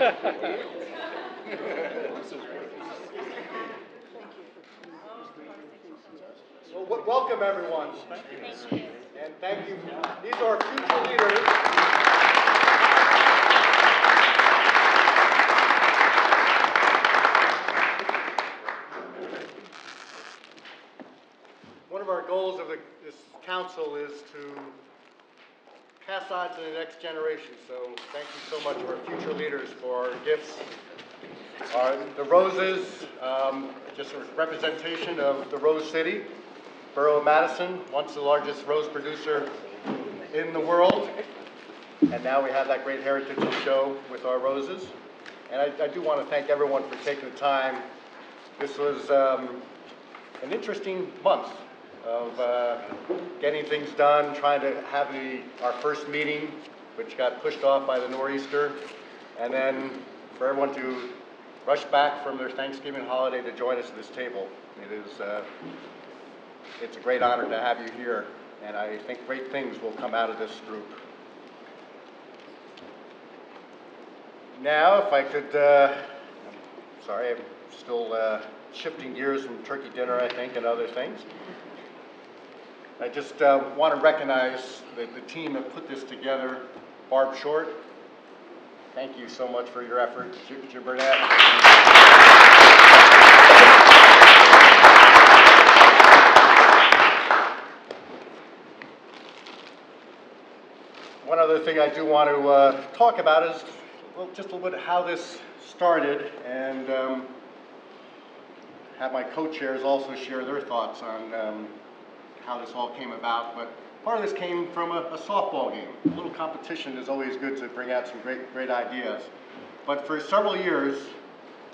Well, welcome everyone. And thank you. These are our future leaders. One of our goals of this council is to pass on to the next generation. So thank you so much to our future leaders for our gifts. The roses, just a representation of the Rose City, borough of Madison, once the largest rose producer in the world. And now we have that great heritage to show with our roses. And I do want to thank everyone for taking the time. This was an interesting month of getting things done, trying to have our first meeting, which got pushed off by the nor'easter, and then for everyone to rush back from their Thanksgiving holiday to join us at this table. It's a great honor to have you here, and I think great things will come out of this group. Now, if I could, I'm still shifting gears from turkey dinner, I think, and other things. I just want to recognize the team that put this together. Barb Short, thank you so much for your effort. Jim Burnett. One other thing I do want to talk about is just a little bit how this started, and have my co-chairs also share their thoughts on how this all came about. But part of this came from a softball game. A little competition is always good to bring out some great ideas. But for several years,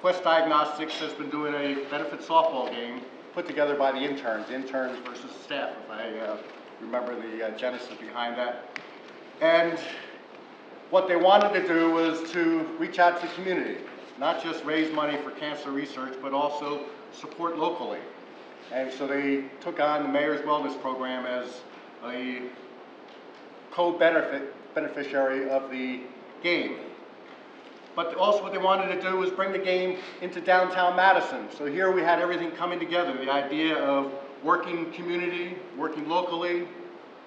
Quest Diagnostics has been doing a benefit softball game put together by the interns versus staff, if I remember the genesis behind that. And what they wanted to do was to reach out to the community, not just raise money for cancer research, but also support locally. And so they took on the Mayor's Wellness Program as a co-beneficiary of the game. But also what they wanted to do was bring the game into downtown Madison. So here we had everything coming together, the idea of working community, working locally,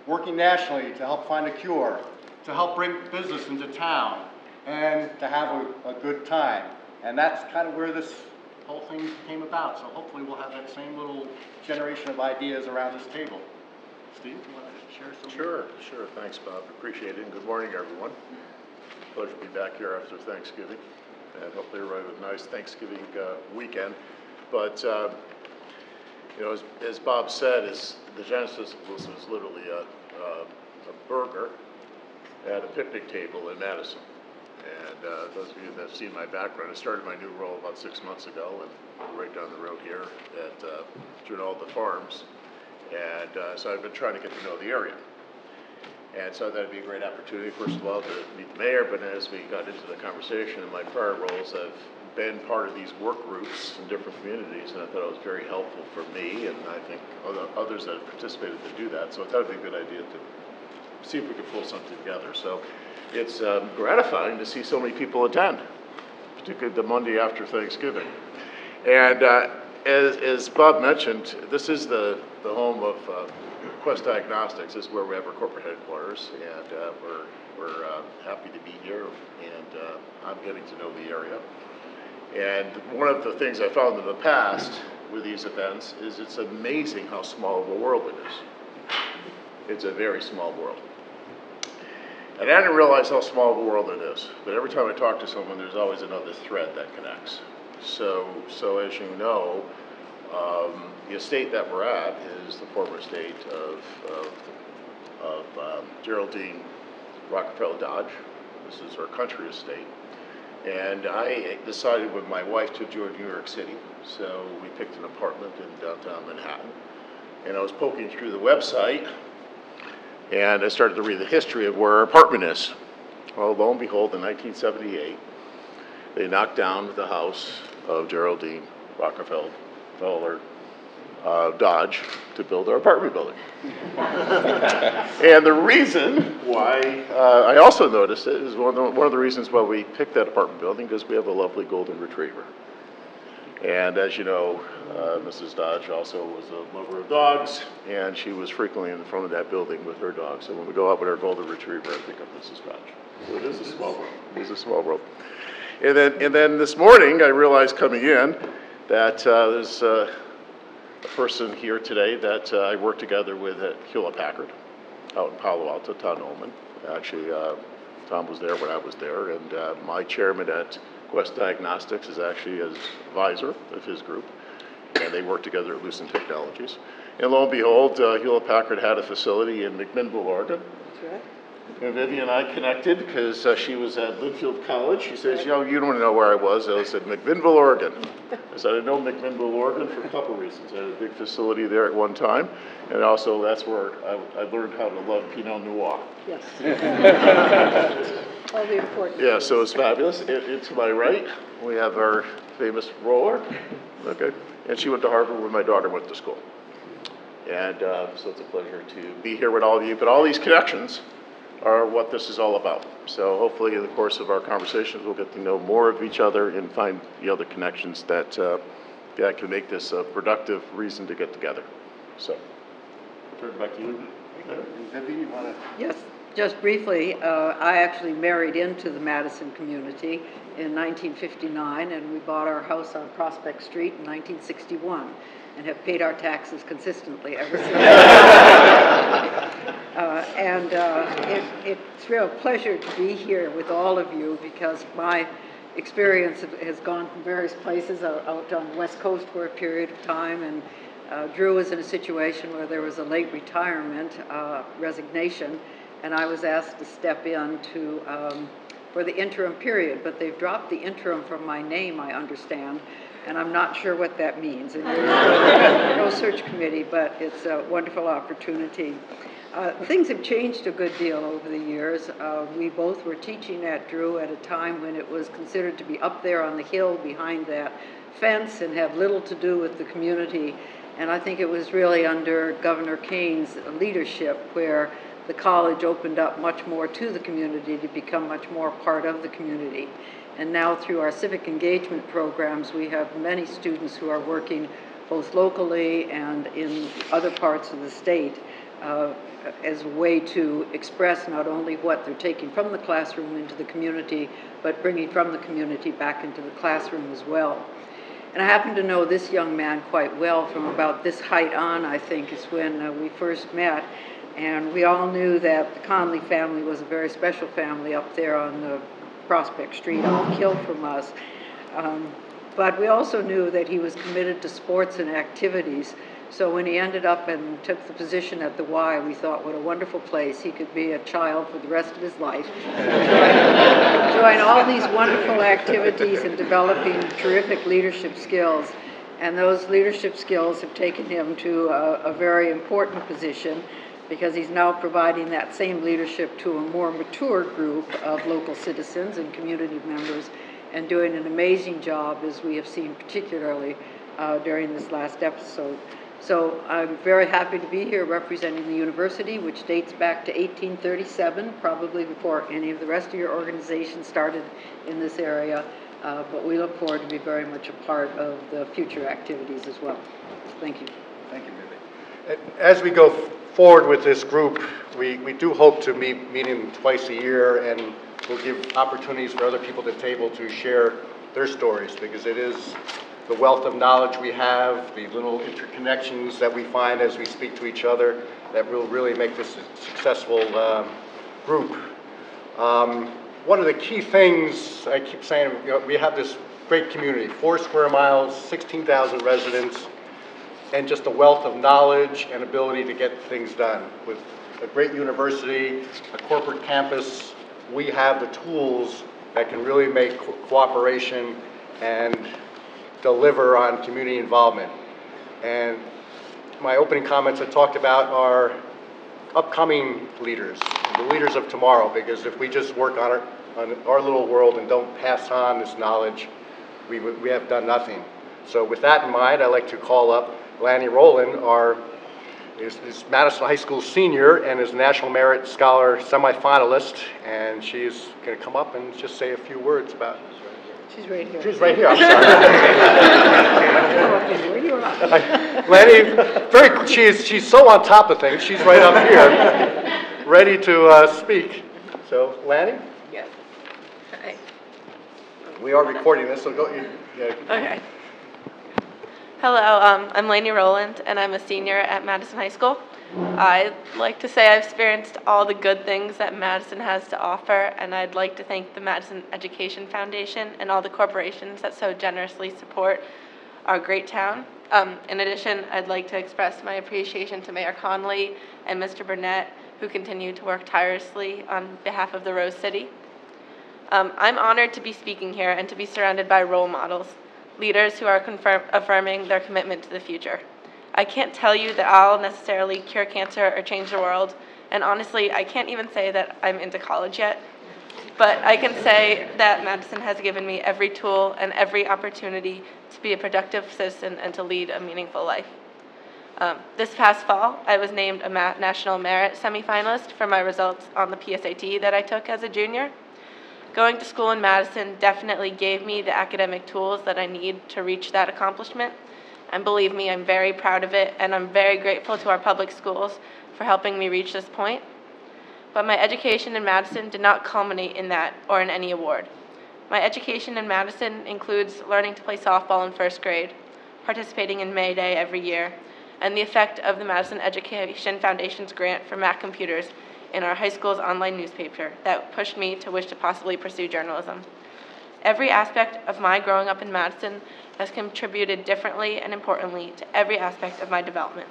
working nationally to help find a cure, to help bring business into town, and to have a good time. And that's kind of where this whole thing came about. So hopefully we'll have that same little generation of ideas around this table. Steve, you want to share some? Sure. Thanks, Bob. Appreciate it. And good morning, everyone. Pleasure to be back here after Thanksgiving. And hopefully everybody with a nice Thanksgiving weekend. But, as Bob said, the genesis of this was literally a burger at a picnic table in Madison. And those of you that have seen my background, I started my new role about 6 months ago, and right down the road here at Junalda Farms. And so I've been trying to get to know the area. And so that'd be a great opportunity, first of all, to meet the mayor, but as we got into the conversation, in my prior roles, I've been part of these work groups in different communities, and I thought it was very helpful for me, and I think others that have participated to do that. So I thought it'd be a good idea to see if we could pull something together. So it's gratifying to see so many people attend, particularly the Monday after Thanksgiving. And as Bob mentioned, this is the home of Quest Diagnostics. This is where we have our corporate headquarters, and we're happy to be here, and I'm getting to know the area. And one of the things I found in the past with these events is it's amazing how small of a world it is. It's a very small world. And I didn't realize how small of a world it is, but every time I talk to someone, there's always another thread that connects. So as you know, the estate that we're at is the former estate of Geraldine Rockefeller Dodge. This is her country estate. And I decided with my wife to join New York City, so we picked an apartment in downtown Manhattan. And I was poking through the website, and I started to read the history of where our apartment is. Well, lo and behold, in 1978, they knocked down the house of Geraldine Rockefeller Dodge to build our apartment building. And the reason why I also noticed it is one of the reasons why we picked that apartment building, because we have a lovely golden retriever. And as you know, Mrs. Dodge also was a lover of dogs, and she was frequently in front of that building with her dog. So when we go out with our golden retriever, I think of Mrs. Dodge. So it is a small world. It is a small world. And then this morning, I realized coming in that there's a person here today that I worked together with at Hewlett Packard out in Palo Alto, Tom Ullman. Actually, Tom was there when I was there, and my chairman at Quest Diagnostics is actually an advisor of his group, and they work together at Lucent Technologies. And lo and behold, Hewlett Packard had a facility in McMinnville, Oregon. That's right. And Vivian and I connected because she was at Linfield College. She says, you don't know where I was. I said, McMinnville, Oregon. I said, I know McMinnville, Oregon for a couple reasons. I had a big facility there at one time, and also that's where I learned how to love Pinot Noir. Yes. All the important. Yeah, so it's fabulous. And to my right, we have our famous roller. Okay. And she went to Harvard where my daughter went to school. And so it's a pleasure to be here with all of you. But all these connections are what this is all about. So hopefully in the course of our conversations, we'll get to know more of each other and find the other connections that can make this a productive reason to get together. So, I'll turn it back to you. Vivi, you want to? Yes, just briefly, I actually married into the Madison community in 1959, and we bought our house on Prospect Street in 1961, and have paid our taxes consistently ever since. It's a real pleasure to be here with all of you, because my experience has gone from various places out on the West Coast for a period of time, and Drew was in a situation where there was a late retirement, resignation, and I was asked to step in for the interim period, but they've dropped the interim from my name, I understand, and I'm not sure what that means. And there's no search committee, but it's a wonderful opportunity. Things have changed a good deal over the years. We both were teaching at Drew at a time when it was considered to be up there on the hill behind that fence and have little to do with the community. And I think it was really under Governor Kane's leadership where the college opened up much more to the community to become much more part of the community. And now through our civic engagement programs, we have many students who are working both locally and in other parts of the state as a way to express not only what they're taking from the classroom into the community, but bringing from the community back into the classroom as well. And I happen to know this young man quite well from about this height on, I think, is when we first met. And we all knew that the Conley family was a very special family up there on the Prospect Street off Hill from us. But we also knew that he was committed to sports and activities. So when he ended up and took the position at the Y, we thought, what a wonderful place. He could be a child for the rest of his life. Join all these wonderful activities and developing terrific leadership skills. And those leadership skills have taken him to a very important position, because he's now providing that same leadership to a more mature group of local citizens and community members, and doing an amazing job, as we have seen particularly during this last episode. So I'm very happy to be here representing the university, which dates back to 1837, probably before any of the rest of your organization started in this area. But we look forward to be very much a part of the future activities as well. Thank you. Thank you, Vivi. As we go forward with this group, we do hope to be meeting twice a year, and we'll give opportunities for other people at the table to share their stories, because it is the wealth of knowledge we have, the little interconnections that we find as we speak to each other, that will really make this a successful group. One of the key things I keep saying, we have this great community, 4 square miles, 16,000 residents, and just a wealth of knowledge and ability to get things done. With a great university, a corporate campus, we have the tools that can really make cooperation and deliver on community involvement. And my opening comments I talked about our upcoming leaders, the leaders of tomorrow, because if we just work on our little world and don't pass on this knowledge, we have done nothing. So with that in mind, I'd like to call up Lanny Rowland is Madison High School senior and is a National Merit Scholar semifinalist, and she's going to come up and just say a few words about it. She's right here. She's right here, I'm sorry. Where you are. Lanny, she's so on top of things, she's right up here, ready to speak. So, Lanny? Yes. Hi. We are recording this, so go. Yeah. Okay. Hello, I'm Lainey Rowland, and I'm a senior at Madison High School. I'd like to say I've experienced all the good things that Madison has to offer, and I'd like to thank the Madison Education Foundation and all the corporations that so generously support our great town. In addition, I'd like to express my appreciation to Mayor Conley and Mr. Burnett, who continue to work tirelessly on behalf of the Rose City. I'm honored to be speaking here and to be surrounded by role models, leaders who are affirming their commitment to the future. I can't tell you that I'll necessarily cure cancer or change the world, and honestly, I can't even say that I'm into college yet, but I can say that Madison has given me every tool and every opportunity to be a productive citizen and to lead a meaningful life. This past fall, I was named a National Merit semifinalist for my results on the PSAT that I took as a junior. Going to school in Madison definitely gave me the academic tools that I need to reach that accomplishment. And believe me, I'm very proud of it, and I'm very grateful to our public schools for helping me reach this point. But my education in Madison did not culminate in that or in any award. My education in Madison includes learning to play softball in first grade, participating in May Day every year, and the effect of the Madison Education Foundation's grant for Mac computers in our high school's online newspaper that pushed me to wish to possibly pursue journalism. Every aspect of my growing up in Madison has contributed differently and importantly to every aspect of my development,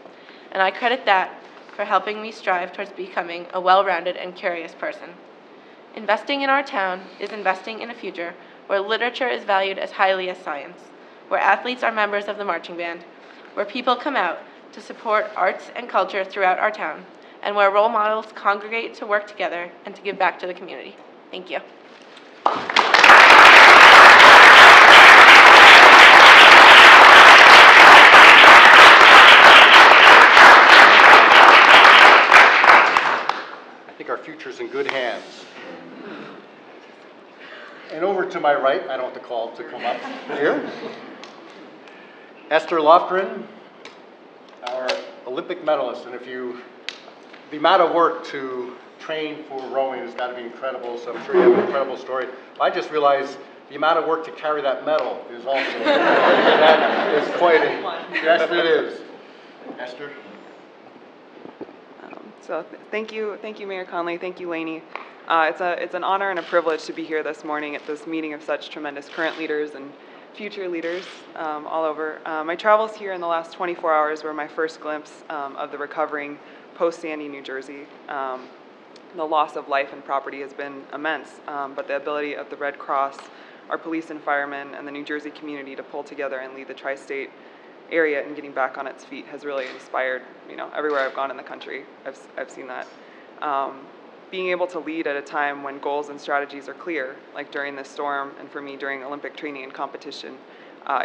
and I credit that for helping me strive towards becoming a well-rounded and curious person. Investing in our town is investing in a future where literature is valued as highly as science, where athletes are members of the marching band, where people come out to support arts and culture throughout our town, and where role models congregate to work together and to give back to the community. Thank you. I think our future's in good hands. And over to my right, I don't have to call to come up here. Esther Lofgren, our Olympic medalist, and the amount of work to train for rowing has got to be incredible, so I'm sure you have an incredible story. I just realized the amount of work to carry that medal is also, that is quite a, yes it is. Esther? Thank you, Mayor Conley. Thank you, Lainey. It's an honor and a privilege to be here this morning at this meeting of such tremendous current leaders and future leaders all over. My travels here in the last 24 hours were my first glimpse of the recovering post-Sandy New Jersey. The loss of life and property has been immense, but the ability of the Red Cross, our police and firemen, and the New Jersey community to pull together and lead the tri-state area in getting back on its feet has really inspired, everywhere I've gone in the country, I've seen that. Being able to lead at a time when goals and strategies are clear, like during this storm and for me during Olympic training and competition,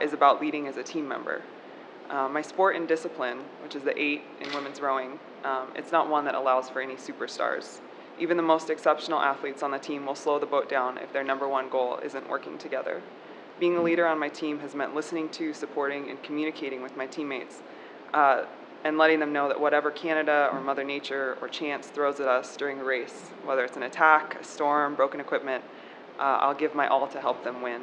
is about leading as a team member. My sport and discipline, which is the 8 in women's rowing, it's not one that allows for any superstars. Even the most exceptional athletes on the team will slow the boat down if their number one goal isn't working together. Being a leader on my team has meant listening to, supporting, and communicating with my teammates, and letting them know that whatever Canada or Mother Nature or chance throws at us during a race, whether it's an attack, a storm, broken equipment, I'll give my all to help them win.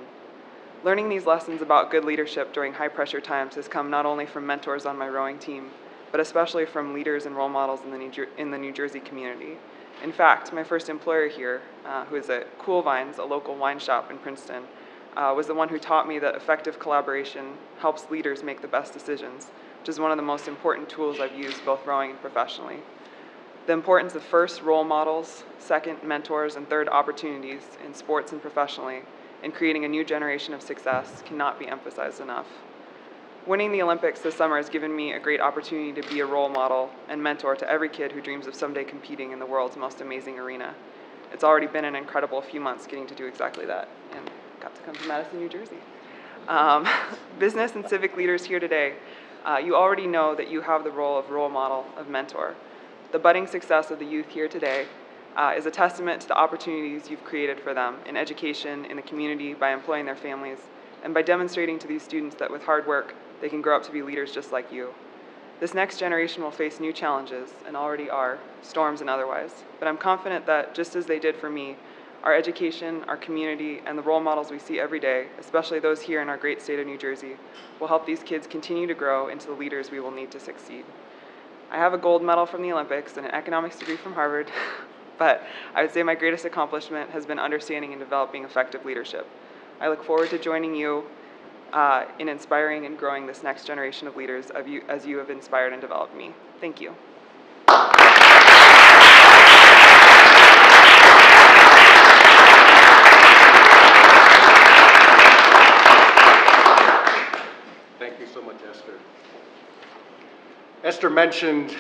Learning these lessons about good leadership during high-pressure times has come not only from mentors on my rowing team, but especially from leaders and role models in the New Jersey community. In fact, my first employer here, who is at Cool Vines, a local wine shop in Princeton, was the one who taught me that effective collaboration helps leaders make the best decisions, which is one of the most important tools I've used both rowing and professionally. The importance of first, role models, second, mentors, and third, opportunities in sports and professionally, and creating a new generation of success cannot be emphasized enough. Winning the Olympics this summer has given me a great opportunity to be a role model and mentor to every kid who dreams of someday competing in the world's most amazing arena. It's already been an incredible few months getting to do exactly that, and got to come to Madison, New Jersey. Business and civic leaders here today, You already know that you have the role of role model, of mentor. The budding success of the youth here today is a testament to the opportunities you've created for them in education, in the community, by employing their families, and by demonstrating to these students that with hard work, they can grow up to be leaders just like you. This next generation will face new challenges, and already are, storms and otherwise. But I'm confident that, just as they did for me, our education, our community, and the role models we see every day, especially those here in our great state of New Jersey, will help these kids continue to grow into the leaders we will need to succeed. I have a gold medal from the Olympics and an economics degree from Harvard, but I would say my greatest accomplishment has been understanding and developing effective leadership. I look forward to joining you in inspiring and growing this next generation of leaders as you have inspired and developed me. Thank you. Thank you so much, Esther. Esther mentioned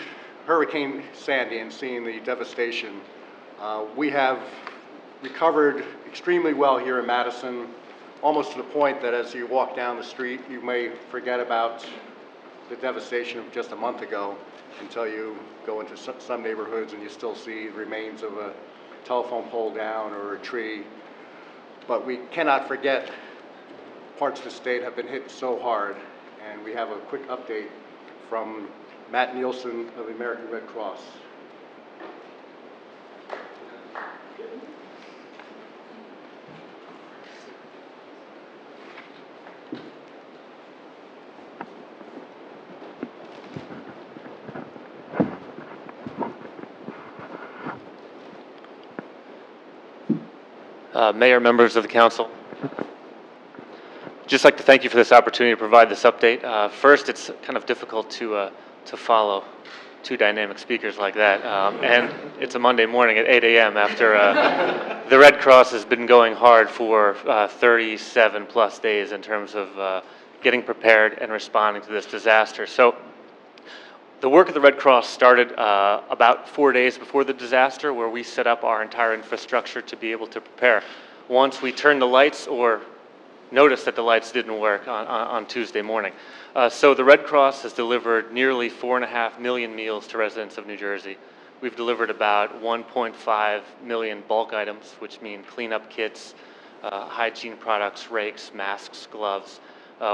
Hurricane Sandy and seeing the devastation. We have recovered extremely well here in Madison, almost to the point that as you walk down the street, you may forget about the devastation of just a month ago until you go into some neighborhoods and you still see the remains of a telephone pole down or a tree. But we cannot forget parts of the state have been hit so hard, and we have a quick update from Matt Nielsen of the American Red Cross. Mayor, members of the council, just like to thank you for this opportunity to provide this update. First, it's kind of difficult to follow two dynamic speakers like that, and it's a Monday morning at 8 a.m. after the Red Cross has been going hard for 37 plus days in terms of getting prepared and responding to this disaster. So the work of the Red Cross started about 4 days before the disaster, where we set up our entire infrastructure to be able to prepare. Once we turned the lights or noticed that the lights didn't work on Tuesday morning. So the Red Cross has delivered nearly 4.5 million meals to residents of New Jersey. We've delivered about 1.5 million bulk items, which mean cleanup kits, hygiene products, rakes, masks, gloves.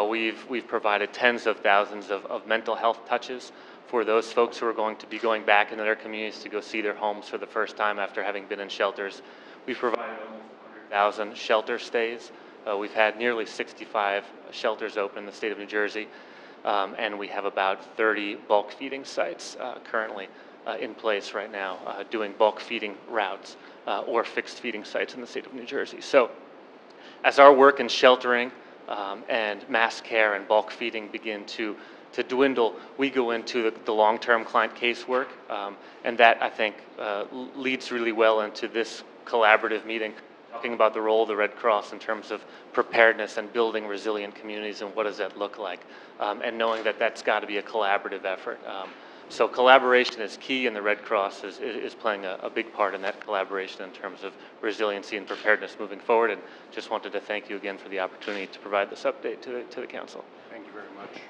We've provided tens of thousands of mental health touches for those folks who are going to be going back into their communities to go see their homes for the first time after having been in shelters. We've provided almost 100,000 shelter stays. We've had nearly 65 shelters open in the state of New Jersey, and we have about 30 bulk feeding sites currently in place right now, doing bulk feeding routes or fixed feeding sites in the state of New Jersey. So as our work in sheltering and mass care and bulk feeding begin to dwindle, we go into the long-term client casework, and that, I think, leads really well into this collaborative meeting, talking about the role of the Red Cross in terms of preparedness and building resilient communities, and what does that look like, and knowing that that's got to be a collaborative effort. So collaboration is key, and the Red Cross is playing a big part in that collaboration in terms of resiliency and preparedness moving forward, and just wanted to thank you again for the opportunity to provide this update to the council. Thank you very much.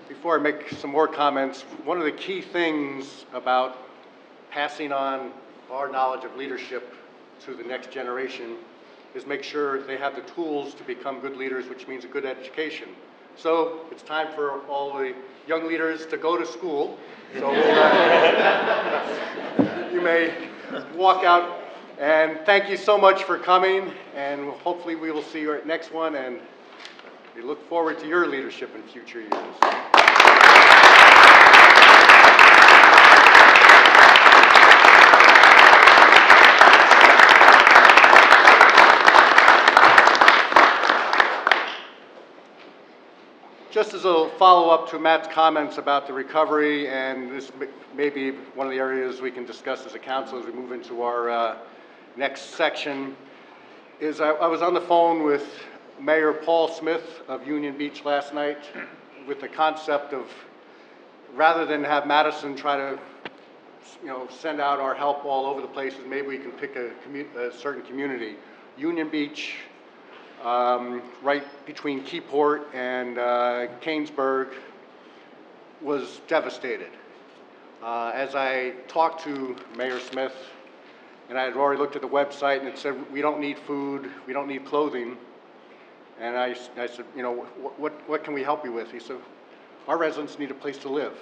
Before I make some more comments, one of the key things about passing on our knowledge of leadership to the next generation is make sure they have the tools to become good leaders, which means a good education. So it's time for all the young leaders to go to school. So you may walk out, and thank you so much for coming, and hopefully we will see you at next one, and we look forward to your leadership in future years. Just as a follow-up to Matt's comments about the recovery, and this may be one of the areas we can discuss as a council as we move into our next section, is I was on the phone with Mayor Paul Smith of Union Beach last night with the concept of, rather than have Madison try to send out our help all over the places. Maybe we can pick a certain community. Union Beach, right between Keyport and Canesburg, was devastated. As I talked to Mayor Smith, and I had already looked at the website, and it said, we don't need food, we don't need clothing. And I said, what can we help you with? He said, our residents need a place to live.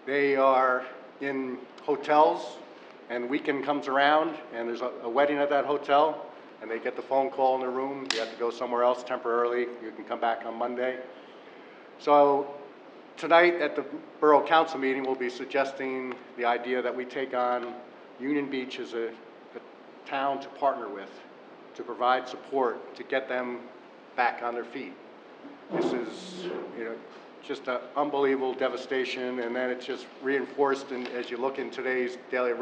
They are in hotels, and the weekend comes around, and there's a wedding at that hotel, and they get the phone call in their room, you have to go somewhere else temporarily, you can come back on Monday. So tonight at the Borough Council meeting, we'll be suggesting the idea that we take on Union Beach as a town to partner with, to provide support, to get them back on their feet. This is, just an unbelievable devastation, and then it's just reinforced, and as you look in today's Daily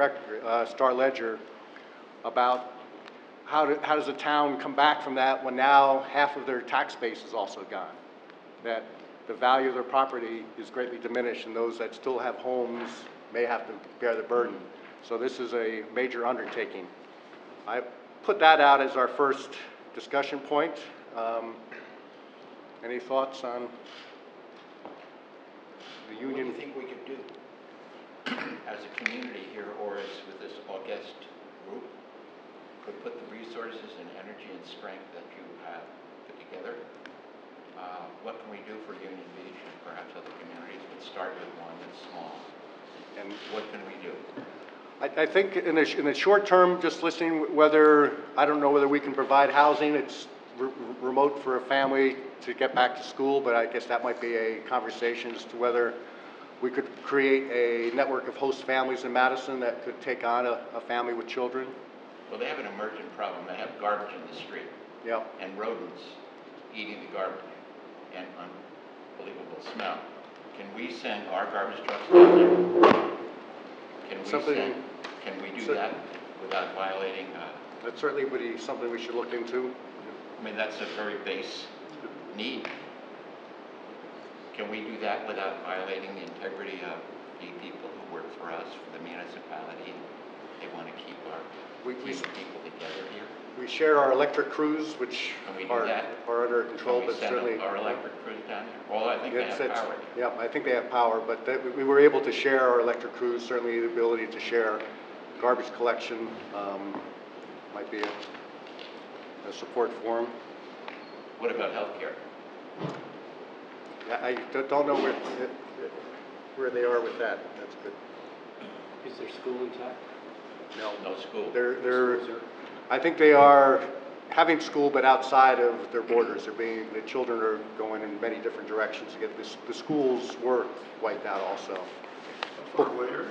Star Ledger, about how does a town come back from that when now half of their tax base is also gone? That the value of their property is greatly diminished, and those that still have homes may have to bear the burden. So this is a major undertaking. I put that out as our first discussion point. Any thoughts on the union? What do you think we could do as a community here, or as with this august group, could put the resources and energy and strength that you have put together? What can we do for Union Beach and perhaps other communities? We'll start with one that's small. And what can we do? I think in the short term, just listening, I don't know whether we can provide housing. It's remote for a family to get back to school, but I guess that might be a conversation as to whether we could create a network of host families in Madison that could take on a family with children. Well, they have an emergent problem. They have garbage in the street. Yep. And rodents eating the garbage, and unbelievable smell. Can we send our garbage trucks down there? Can we do that without violating? That certainly would be something we should look into. I mean, that's a very base need. Can we do that without violating the integrity of the people who work for us, for the municipality? They want to keep our people together here. We share our electric crews, which are under control, Can we but send certainly our electric crews down there? Well, I think they have power. Yeah, I think they have power, but we were able to share our electric crews. Certainly, the ability to share garbage collection might be a support for them. What about healthcare? Yeah, I don't know where they are with that. That's good. Is there school intact? No. No school. I think they are having school, but outside of their borders. The children are going in many different directions to get this. The schools were wiped out also. Where?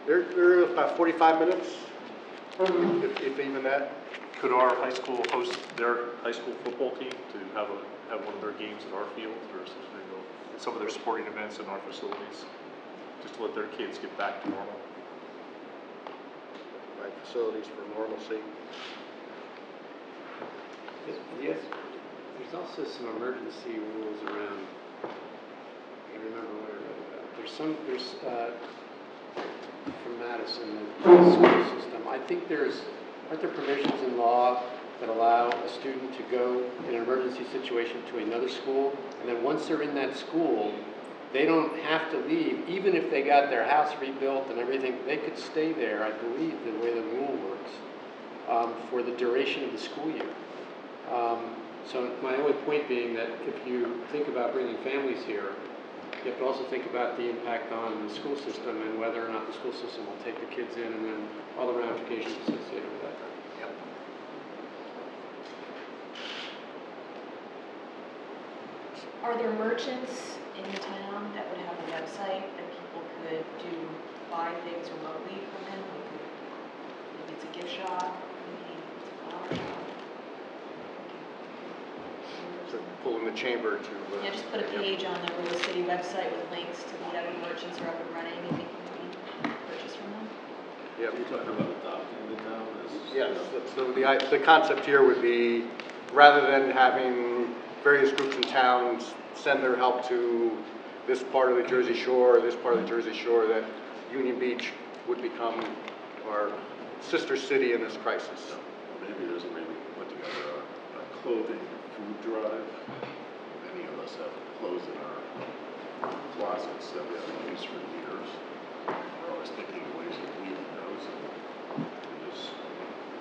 They're about 45 minutes, if even that. Could our high school host their high school football team to have one of their games at our field, or some of their sporting events in our facilities, just to let their kids get back to normal? Right, facilities for normalcy. Yes. There's also some emergency rules around. I remember where I read about. There's from Madison, the school system. I think aren't there provisions in law that allow a student to go in an emergency situation to another school, and then once they're in that school, they don't have to leave, even if they got their house rebuilt and everything, they could stay there, I believe, the way the rule works, for the duration of the school year. So my only point being that if you think about bringing families here, you have to also think about the impact on the school system and whether or not the school system will take the kids in, and then all the ramifications associated with that. Yep. Are there merchants in the town that would have a website that people could buy things remotely from them? Maybe it's a gift shop, maybe it's a flower shop. So pulling the chamber to. Yeah, just put a page on the Rose City website with links to whatever merchants are up and running, and they can purchase from them. Yeah. You're talking about adopting the town as. Yes. So the concept here would be, rather than having various groups in towns send their help to this part of the Jersey Shore or this part of the Jersey Shore, that Union Beach would become our sister city in this crisis. Maybe put together a clothing food drive. Many of us have clothes in our closets that we haven't used for years. We're always thinking of ways of weaving those, and this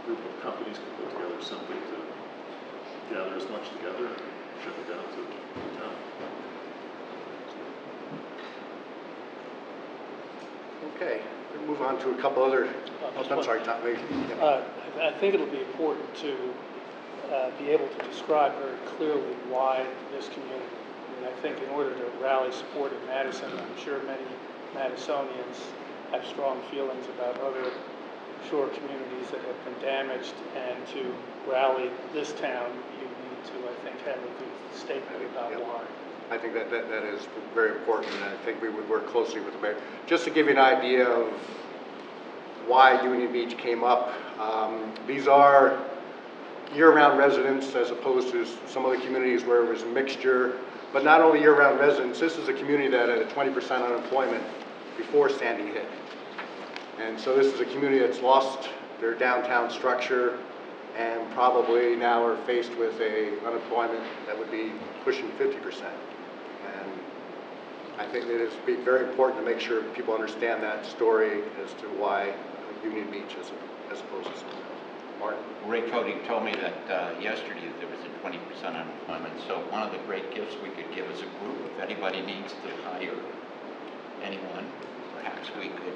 group of companies can put together something to gather as much together and ship it down to the town. Okay, we'll move on to a couple other, I'm sorry, Tom, maybe. I think it'll be important to be able to describe very clearly why this community. I mean, I think in order to rally support in Madison, I'm sure many Madisonians have strong feelings about other shore communities that have been damaged, and to rally this town, you need to, I think, have a good statement about why. I think that is very important, and I think we would work closely with the mayor. Just to give you an idea of why Union Beach came up, these are year-round residents as opposed to some other communities where it was a mixture, but not only year-round residents, this is a community that had a 20% unemployment before Sandy hit. And so this is a community that's lost their downtown structure and probably now are faced with a unemployment that would be pushing 50%. And I think it is very important to make sure people understand that story as to why Union Beach as opposed to something else. Martin? Ray Cody told me that yesterday there was a 20% unemployment, so one of the great gifts we could give as a group, if anybody needs to hire anyone, perhaps we could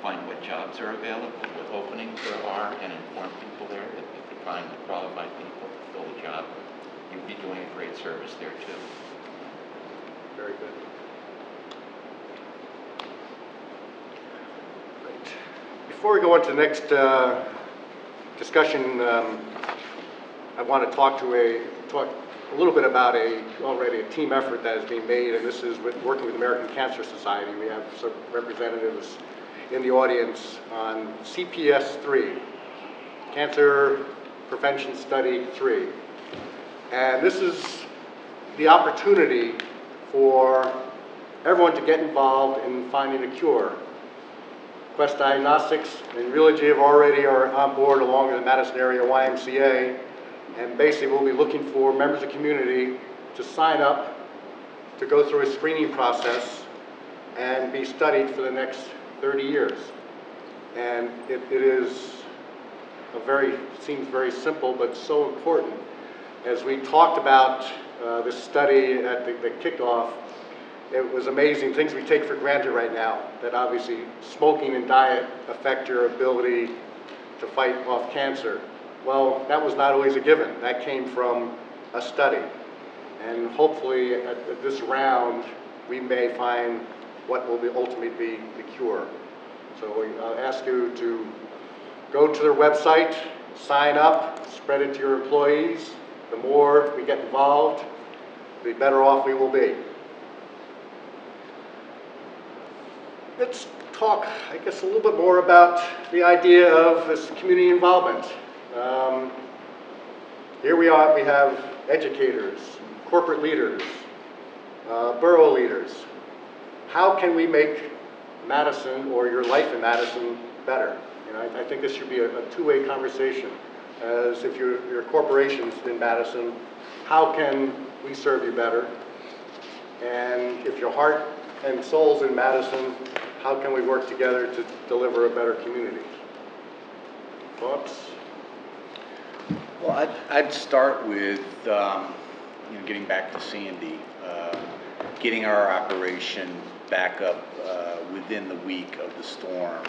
find what jobs are available, what openings there are, and inform people there that if you find the qualified people to fill the job, you'd be doing a great service there too. Very good. Great. Before we go on to the next discussion, I want to talk a little bit about already a team effort that is being made, and this is working with the American Cancer Society. We have some representatives in the audience on CPS 3, Cancer Prevention Study 3. And this is the opportunity for everyone to get involved in finding a cure. Quest Diagnostics and Realogy are on board along with the Madison area YMCA, and basically we'll be looking for members of the community to sign up to go through a screening process and be studied for the next 30 years. And it seems very simple, but so important. As we talked about this study at the kickoff, it was amazing, things we take for granted right now, that obviously smoking and diet affect your ability to fight off cancer. Well, that was not always a given. That came from a study. And hopefully at this round, we may find what will ultimately be the cure. So I'll ask you to go to their website, sign up, spread it to your employees. The more we get involved, the better off we will be. Let's talk, I guess, a little bit more about the idea of this community involvement. Here we have educators, corporate leaders, borough leaders. How can we make Madison, or your life in Madison, better? I think this should be a two-way conversation. As if your corporation's in Madison, how can we serve you better? And if your heart and soul's in Madison, how can we work together to deliver a better community? Thoughts? Well, I'd start with getting back to Sandy, getting our operation back up within the week of the storm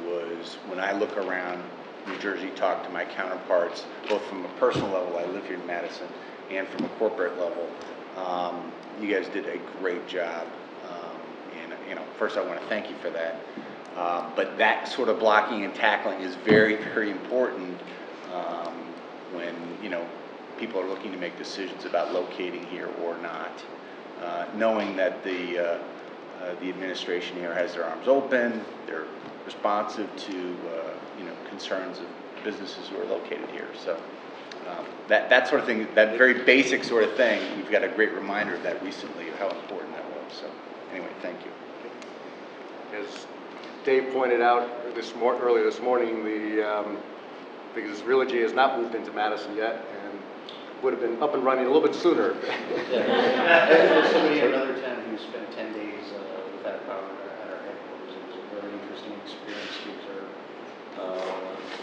was, when I look around New Jersey, talk to my counterparts, both from a personal level, I live here in Madison, and from a corporate level. You guys did a great job, and first I want to thank you for that. But that sort of blocking and tackling is very, very important when people are looking to make decisions about locating here or not. Knowing that the administration here has their arms open, they're responsive to concerns of businesses who are located here. So that sort of thing, that very basic sort of thing, we've got a great reminder of that recently, of how important that was. So anyway, thank you. As Dave pointed out earlier this morning, because Realogy has not moved into Madison yet, and would have been up and running a little bit sooner. As somebody in another town who spent 10 days without power at our headquarters, it was a very interesting experience to observe.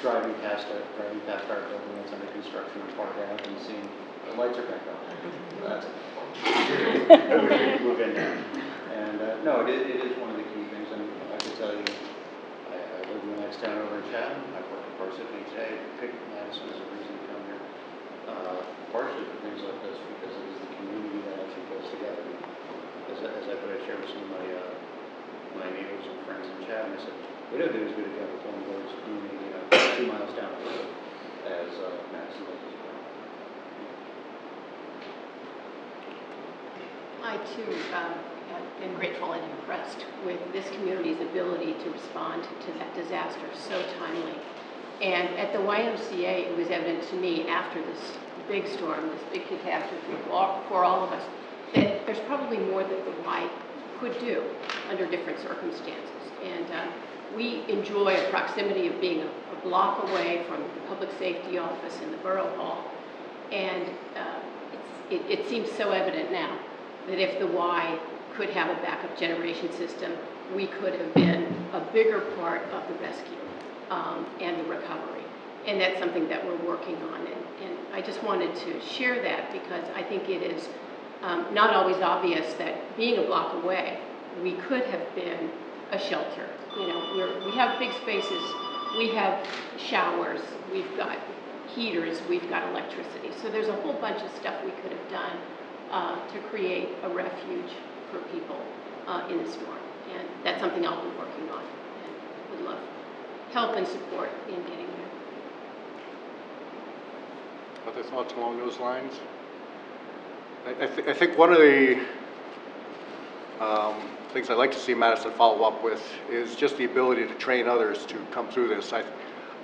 Driving past our building that's under construction in Park Ave and seeing the lights are back on. That's it. We can move in now. And no, it is one of the key things. And I can tell you, I live in the next town over in Chatham. I work in Parsippany today. I picked Madison as a reason to come here. Partially for things like this because it is the community that actually goes together. As I shared with some of my neighbors and friends in Chatham, I said, we don't do as good a job of pulling boats moving 2 miles down the road as Madison does as well. I too have been grateful and impressed with this community's ability to respond to that disaster so timely. And at the YMCA, it was evident to me after this big storm, this big catastrophe for all of us, that there's probably more that the Y could do under different circumstances. And we enjoy a proximity of being a block away from the public safety office in the Borough Hall. And it seems so evident now that if the Y could have a backup generation system, we could have been a bigger part of the rescue and the recovery. And that's something that we're working on. And I just wanted to share that because I think it is not always obvious that being a block away, we could have been a shelter. You know, we have big spaces, we have showers, we've got heaters, we've got electricity. So there's a whole bunch of stuff we could have done to create a refuge for people in the storm. And that's something I'll be working on and would love help and support in getting there. Other thoughts along those lines? I think one of the things I'd like to see Madison follow up with is just the ability to train others to come through this. I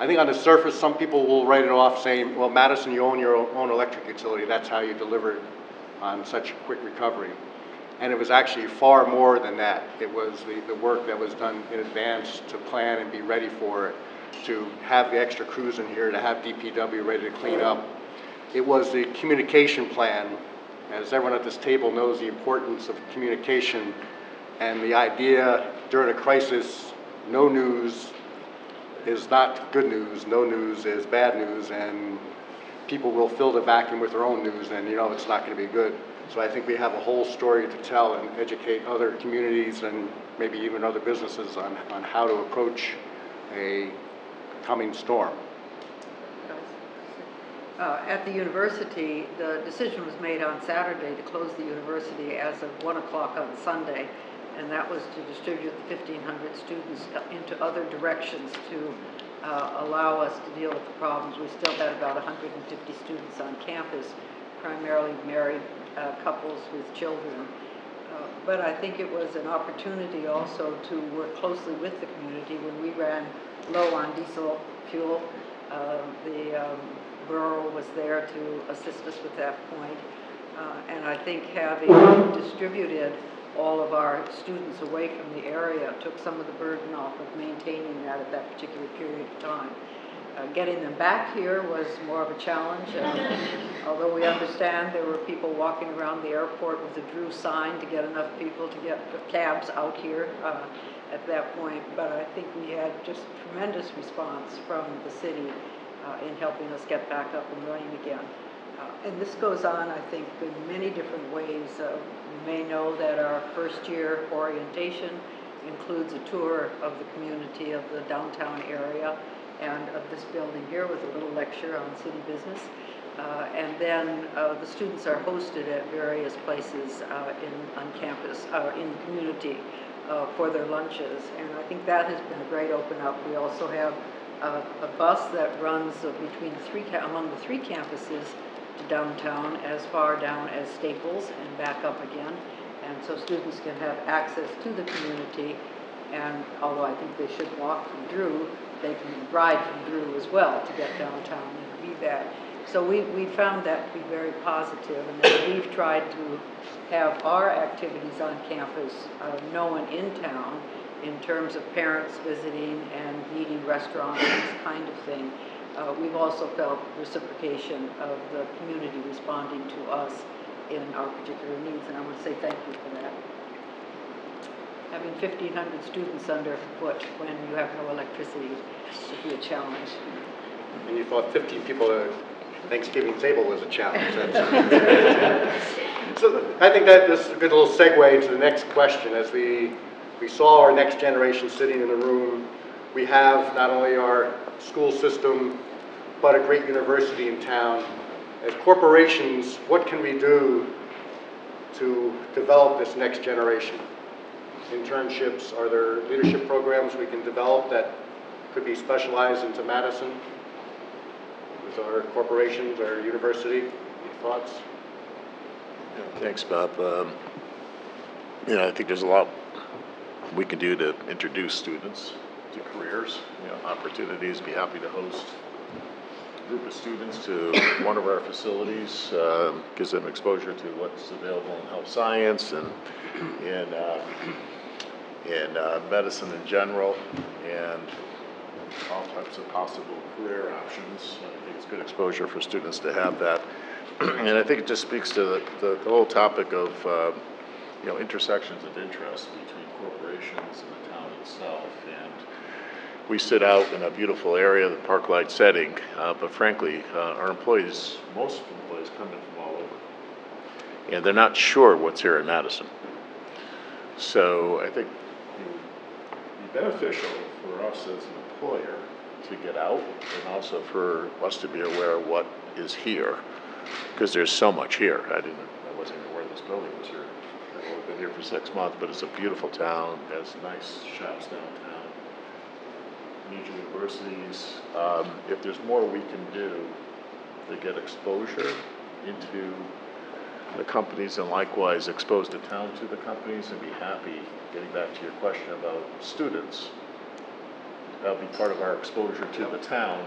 think on the surface, some people will write it off saying, well, Madison, you own your own electric utility. That's how you delivered on such quick recovery. And it was actually far more than that. It was the work that was done in advance to plan and be ready for it, to have the extra crews in here, to have DPW ready to clean up. It was the communication plan. As everyone at this table knows the importance of communication and the idea during a crisis, no news is not good news, no news is bad news, and people will fill the vacuum with their own news, and you know it's not going to be good. So I think we have a whole story to tell and educate other communities and maybe even other businesses on how to approach a coming storm. At the university, the decision was made on Saturday to close the university as of 1 o'clock on Sunday, and that was to distribute the 1,500 students into other directions to allow us to deal with the problems. We still had about 150 students on campus, primarily married couples with children. But I think it was an opportunity also to work closely with the community. When we ran low on diesel fuel, the borough was there to assist us with that point. And I think having distributed all of our students away from the area took some of the burden off of maintaining that at that particular period of time. Getting them back here was more of a challenge. Although we understand there were people walking around the airport with a Drew sign to get enough people to get cabs out here at that point. But I think we had just tremendous response from the city in helping us get back up and running again. And this goes on, I think, in many different ways. You may know that our first year orientation includes a tour of the community of the downtown area and of this building here with a little lecture on city business. And then the students are hosted at various places on campus, in the community for their lunches. And I think that has been a great open up. We also have a bus that runs among the three campuses to downtown, as far down as Staples and back up again. And so students can have access to the community, and although I think they should walk from Drew, they can ride from Drew as well to get downtown and be that. So we found that to be very positive, and then we've tried to have our activities on campus known in town, in terms of parents visiting and needing restaurants, this kind of thing. We've also felt reciprocation of the community responding to us in our particular needs, and I want to say thank you for that. Having 1,500 students underfoot when you have no electricity would be a challenge. And you thought 15 people at a Thanksgiving table was a challenge. So I think that this is a good little segue to the next question. As we saw our next generation sitting in the room, we have not only our school system, but a great university in town. As corporations, what can we do to develop this next generation? Internships, are there leadership programs we can develop that could be specialized into Madison with our corporations, our university? Any thoughts? Yeah, thanks, Bob. I think there's a lot we can do to introduce students to careers, opportunities. Be happy to host a group of students to one of our facilities, gives them exposure to what's available in health science and in medicine in general, and all types of possible career options. I think it's good exposure for students to have that. And I think it just speaks to the whole topic of intersections of interest between corporations and the town itself. And we sit out in a beautiful area, the park-like setting, but frankly, our employees, most employees come in from all over. And they're not sure what's here in Madison. So I think it would be beneficial for us as an employer to get out, and also for us to be aware of what is here, because there's so much here. I wasn't even aware this building was here. I've only been here for 6 months, but it's a beautiful town, has nice shops downtown, neat universities. If there's more we can do to get exposure into the companies, and likewise expose the town to the companies, and be happy, getting back to your question about students, that'll be part of our exposure to the town.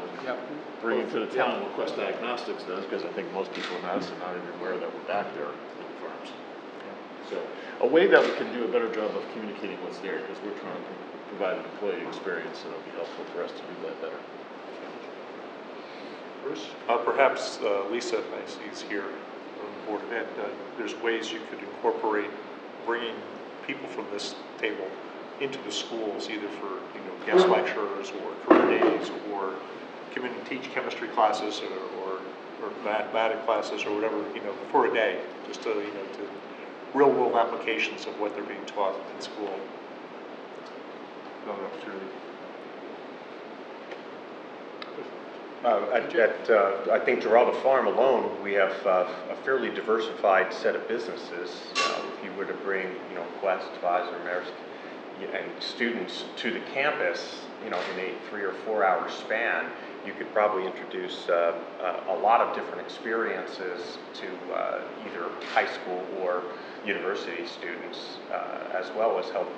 Bringing to the town what Quest Diagnostics does, because I think most people in Madison are not even aware that we're back there in the farms. So a way that we can do a better job of communicating what's there, because we're trying to provide an employee experience, and it'll be helpful for us to do that better. Bruce? Perhaps Lisa, I see, is here on the Board of Ed. There's ways you could incorporate bringing people from this table into the schools, either for guest lecturers or career days, or come in and teach chemistry classes or mathematics classes or whatever, for a day, just to to real world applications of what they're being taught in school. Another opportunity. I think Geraldo Farm alone, we have a fairly diversified set of businesses. If you were to bring, Quest, Advisor, Maersk, and students to the campus, in a 3 or 4 hour span, you could probably introduce a lot of different experiences to either high school or university students, as well as help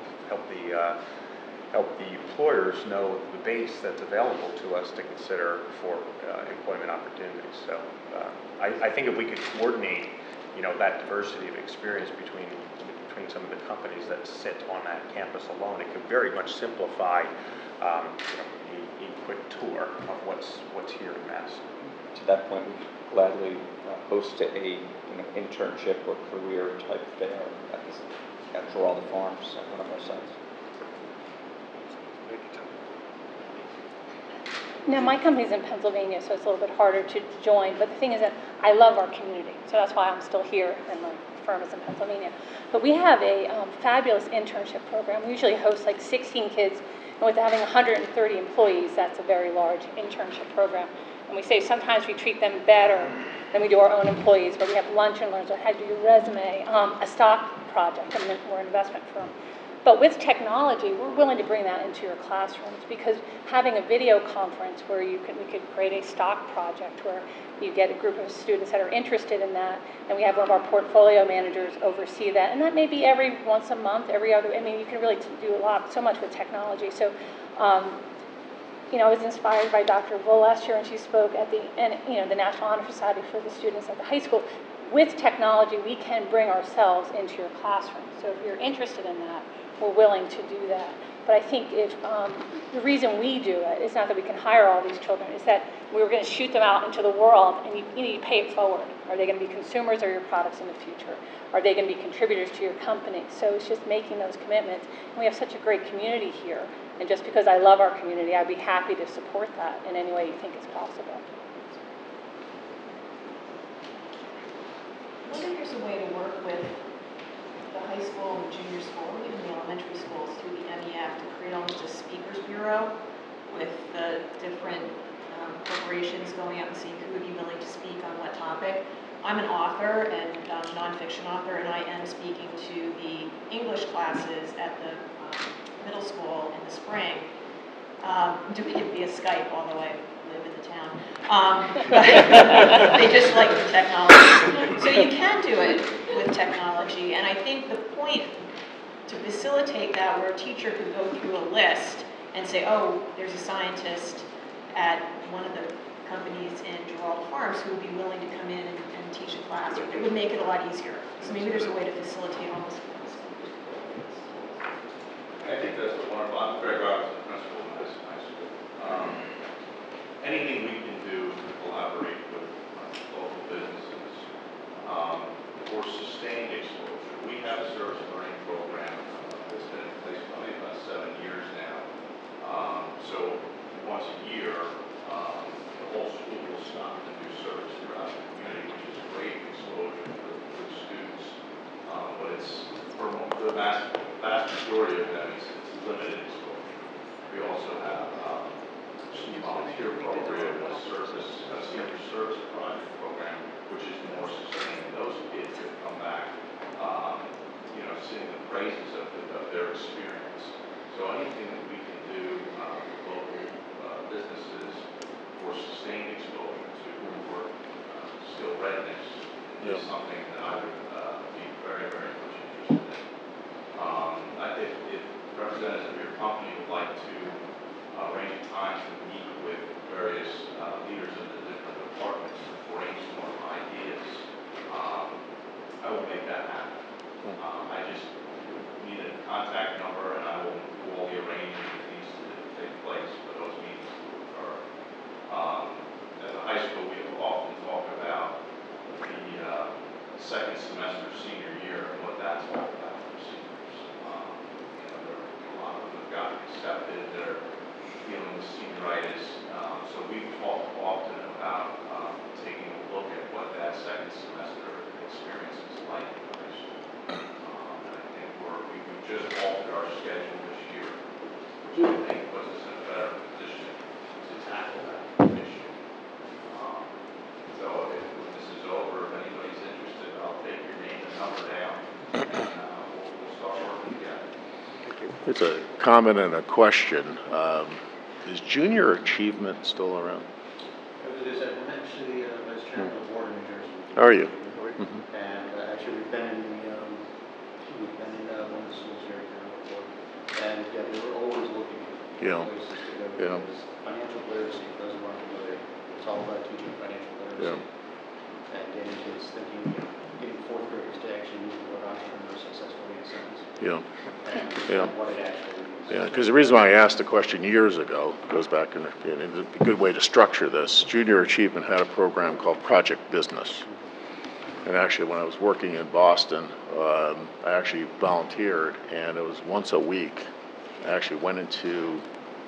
the employers know the base that's available to us to consider for employment opportunities. So I think if we could coordinate, that diversity of experience between some of the companies that sit on that campus alone, it could very much simplify a quick tour of what's here in Madison. To that point, we could gladly host a internship or career type fair at Geraldo Farms at one of our sites. Now, my company's in Pennsylvania, so it's a little bit harder to join, but the thing is that I love our community, so that's why I'm still here, and my firm is in Pennsylvania. But we have a fabulous internship program. We usually host like 16 kids, and with having 130 employees, that's a very large internship program. And we say sometimes we treat them better than we do our own employees, but we have lunch and learns on how to do your resume, a stock project. We're an investment firm. But with technology, we're willing to bring that into your classrooms, because having a video conference where we could create a stock project where you get a group of students that are interested in that, and we have one of our portfolio managers oversee that, and that may be every once a month, every other. You can really do so much with technology. So, I was inspired by Dr. Bull last year when she spoke at the National Honor Society for the students at the high school. With technology, we can bring ourselves into your classroom. So if you're interested in that, we're willing to do that. But I think if, the reason we do it is not that we can hire all these children, it's that we're going to shoot them out into the world, and you need to pay it forward. Are they going to be consumers of your products in the future? Are they going to be contributors to your company? So it's just making those commitments. And we have such a great community here, and just because I love our community, I'd be happy to support that in any way you think is possible. I wonder if there's a way to work with the high school and the junior school, and even the elementary schools through the MEF to create almost a speakers bureau with the different corporations going out and seeing who would be willing to speak on what topic. I'm an author and nonfiction author, and I am speaking to the English classes at the middle school in the spring. I'm doing it via Skype, although I live in the town. They just like the technology. So you can do it with technology, and I think the point to facilitate that, where a teacher could go through a list and say, oh, there's a scientist at one of the companies in Gerald Farms who would be willing to come in and teach a class, or it would make it a lot easier. So maybe there's a way to facilitate almost. I think that's the wonderful. I'm Greg Robertson, principal of Madison High School. Anything we can do to collaborate with local businesses for sustained exposure. We have a service learning program that's been in place probably about 7 years now. So once a year, the whole school will stop and do service throughout the community, which is great exposure for the students. But it's, for the vast majority of them, it's limited exposure. We also have a student volunteer program, a senior service project program, which is more sustained. Those kids that come back, sing the praises of their experience. So anything that we can do with local businesses for sustained exposure to skill readiness is something that I would be very, very much interested in. If representatives of your company would like to arrange times to meet with various leaders of the different departments to brainstorm ideas, I will make that happen. I just need a contact number, and I will do all the arranging that needs to take place for those meetings to occur. At the high school, we often talk about the second semester senior year and what that's all about for seniors. A lot of them have gotten accepted, they're feeling the senioritis. So we talk often about taking a look at what that second semester experience is like in the high school. And I think we've just altered our schedule this year, which I think puts us in a better position to tackle that issue. So if this is over, if anybody's interested, I'll take your name and number down, and we'll start working together. It's a comment and a question. Is junior achievement still around? It is. I'm actually vice chairman of the board in New Jersey. Are you? Mm-hmm. And actually, we've been in one of the schools here before, and yeah, we were always looking for places to go. Because financial literacy, for those who aren't familiar, it's all about teaching financial literacy and getting kids thinking, getting fourth graders to actually use the word entrepreneur successfully in a sentence. And what it actually means. Yeah, because the reason why I asked the question years ago goes back, and it's a good way to structure this. Junior Achievement had a program called Project Business. And actually, when I was working in Boston, I actually volunteered, and it was once a week. I actually went into,